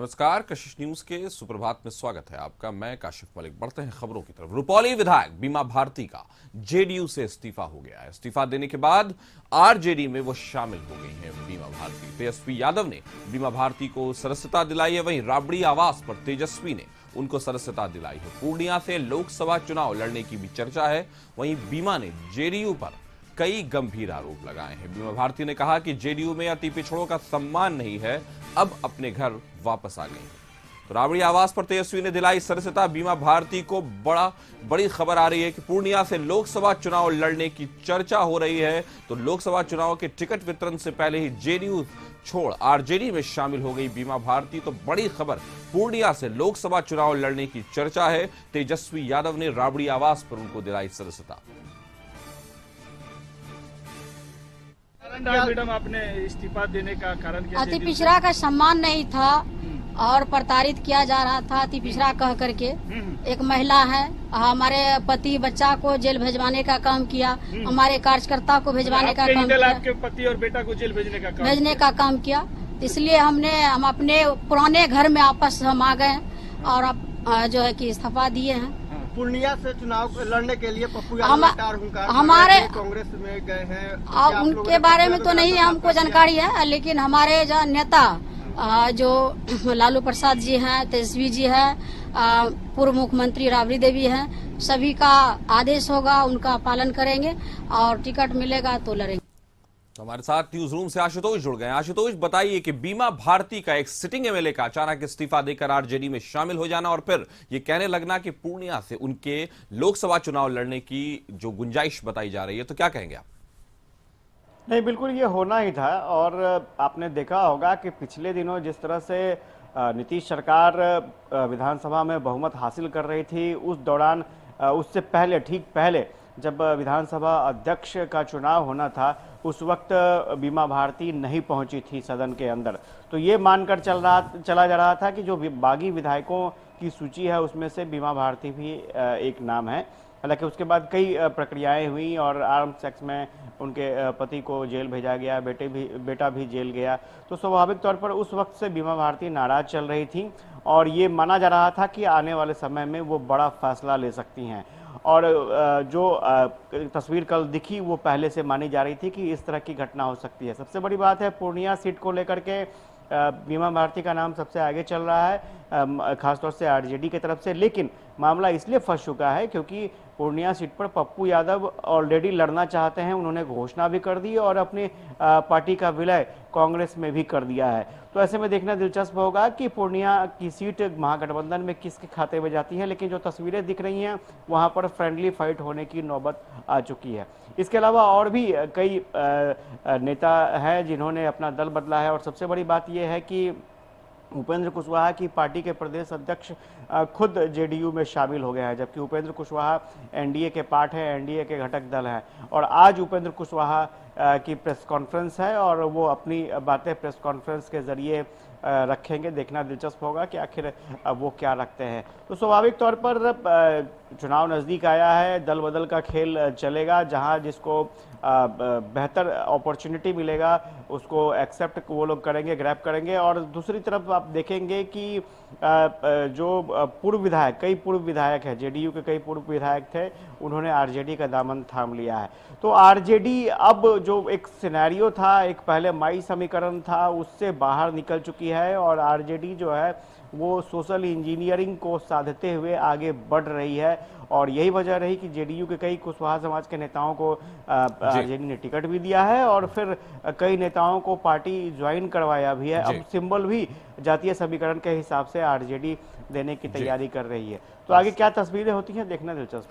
नमस्कार, कशिश न्यूज के सुप्रभात में स्वागत है आपका। मैं काशिफ मलिक। बढ़ते हैं खबरों की तरफ। रुपौली विधायक बीमा भारती का जेडीयू से इस्तीफा हो गया है। इस्तीफा देने के बाद आरजेडी में वो शामिल हो गई हैं बीमा भारती। तेजस्वी यादव ने बीमा भारती को सदस्यता दिलाई है, वहीं राबड़ी आवास पर तेजस्वी ने उनको सदस्यता दिलाई है। पूर्णिया से लोकसभा चुनाव लड़ने की भी चर्चा है। वहीं बीमा ने जेडीयू पर कई गंभीर आरोप लगाए हैं। बीमा भारती ने कहा कि जेडीयू में अति पिछड़ों का सम्मान नहीं है, अब अपने घर वापस आ गई हैं। तो राबड़ी आवास पर तेजस्वी ने दिलाई सदस्यता। बीमा भारती को बड़ी खबर आ रही है कि पूर्णिया से लोकसभा चुनाव लड़ने की चर्चा हो रही है। तो लोकसभा चुनाव के टिकट वितरण से पहले ही जेडीयू छोड़ आरजेडी में शामिल हो गई बीमा भारती। तो बड़ी खबर, पूर्णिया से लोकसभा चुनाव लड़ने की चर्चा है। तेजस्वी यादव ने राबड़ी आवास पर उनको दिलाई सदस्यता। मैडम, आपने इस्तीफा देने का कारण क्या? अति पिछड़ा का सम्मान नहीं था और प्रताड़ित किया जा रहा था अति पिछड़ा कह करके। एक महिला है, हमारे पति बच्चा को जेल भेजवाने का काम किया, हमारे कार्यकर्ता को भेजवाने का काम किया, आपके पति और बेटा को जेल भेजने का काम किया। इसलिए हम अपने पुराने घर में वापस हम आ गए और अब जो है कि इस्तीफा दिए हैं। पूर्णिया से चुनाव लड़ने के लिए पप्पू हमारे कांग्रेस में गए हैं। उनके बारे में तो नहीं हमको जानकारी है, लेकिन हमारे जो नेता जो लालू प्रसाद जी हैं, तेजस्वी जी हैं, पूर्व मुख्यमंत्री राबड़ी देवी हैं, सभी का आदेश होगा, उनका पालन करेंगे और टिकट मिलेगा तो लड़ेंगे। तो हमारे साथ न्यूज रूम से आशुतोष जुड़ गए हैं। आशुतोष, बताइए कि बीमा भारती का एक सिटिंग एमएलए का अचानक इस्तीफा देकर आरजेडी में शामिल हो जाना और फिर ये कहने लगना कि पूर्णिया से उनके लोकसभा चुनाव लड़ने की जो गुंजाइश बताई जा रही है, तो क्या कहेंगे आप? नहीं, बिल्कुल ये होना ही था। और आपने देखा होगा कि पिछले दिनों जिस तरह से नीतीश सरकार विधानसभा में बहुमत हासिल कर रही थी, उस दौरान उससे पहले, ठीक पहले जब विधानसभा अध्यक्ष का चुनाव होना था, उस वक्त बीमा भारती नहीं पहुंची थी सदन के अंदर। तो ये मानकर चला जा रहा था कि जो बागी विधायकों की सूची है उसमें से बीमा भारती भी एक नाम है। हालांकि उसके बाद कई प्रक्रियाएं हुई और आर्म्स एक्ट में उनके पति को जेल भेजा गया, बेटा भी जेल गया। तो स्वाभाविक तौर पर उस वक्त से बीमा भारती नाराज चल रही थी और ये माना जा रहा था कि आने वाले समय में वो बड़ा फैसला ले सकती हैं। और जो तस्वीर कल दिखी वो पहले से मानी जा रही थी कि इस तरह की घटना हो सकती है। सबसे बड़ी बात है, पूर्णिया सीट को लेकर के बीमा भारती का नाम सबसे आगे चल रहा है, खासतौर से आरजेडी की तरफ से। लेकिन मामला इसलिए फंस चुका है क्योंकि पूर्णिया सीट पर पप्पू यादव ऑलरेडी लड़ना चाहते हैं। उन्होंने घोषणा भी कर दी और अपनी पार्टी का विलय कांग्रेस में भी कर दिया है। तो ऐसे में देखना दिलचस्प होगा कि पूर्णिया की सीट महागठबंधन में किसके खाते में जाती है। लेकिन जो तस्वीरें दिख रही हैं वहां पर फ्रेंडली फाइट होने की नौबत आ चुकी है। इसके अलावा और भी कई नेता हैं जिन्होंने अपना दल बदला है। और सबसे बड़ी बात यह है कि उपेंद्र कुशवाहा की पार्टी के प्रदेश अध्यक्ष खुद जेडीयू में शामिल हो गए हैं, जबकि उपेंद्र कुशवाहा एनडीए के पार्ट है, एनडीए के घटक दल हैं। और आज उपेंद्र कुशवाहा की प्रेस कॉन्फ्रेंस है और वो अपनी बातें प्रेस कॉन्फ्रेंस के जरिए रखेंगे। देखना दिलचस्प होगा कि आखिर वो क्या रखते हैं। तो स्वाभाविक तौर पर चुनाव नज़दीक आया है, दल बदल का खेल चलेगा। जहां जिसको बेहतर अपॉर्चुनिटी मिलेगा उसको एक्सेप्ट वो लोग करेंगे, ग्रैब करेंगे। और दूसरी तरफ आप देखेंगे कि जो कई पूर्व विधायक हैं, जेडीयू के कई पूर्व विधायक थे, उन्होंने आरजेडी का दामन थाम लिया है। तो आरजेडी अब जो एक सिनेरियो था, एक पहले मई समीकरण था, उससे बाहर निकल चुकी है और आरजेडी जो है वो सोशल इंजीनियरिंग को साधते हुए आगे बढ़ रही है। और यही वजह रही कि जेडीयू के कई कुशवाहा समाज के नेताओं को आरजेडी ने टिकट भी दिया है और फिर कई नेताओं को पार्टी ज्वाइन करवाया भी है। अब सिंबल भी जातीय समीकरण के हिसाब से आरजेडी देने की तैयारी कर रही है। तो आगे क्या तस्वीरें होती हैं, देखना दिलचस्प।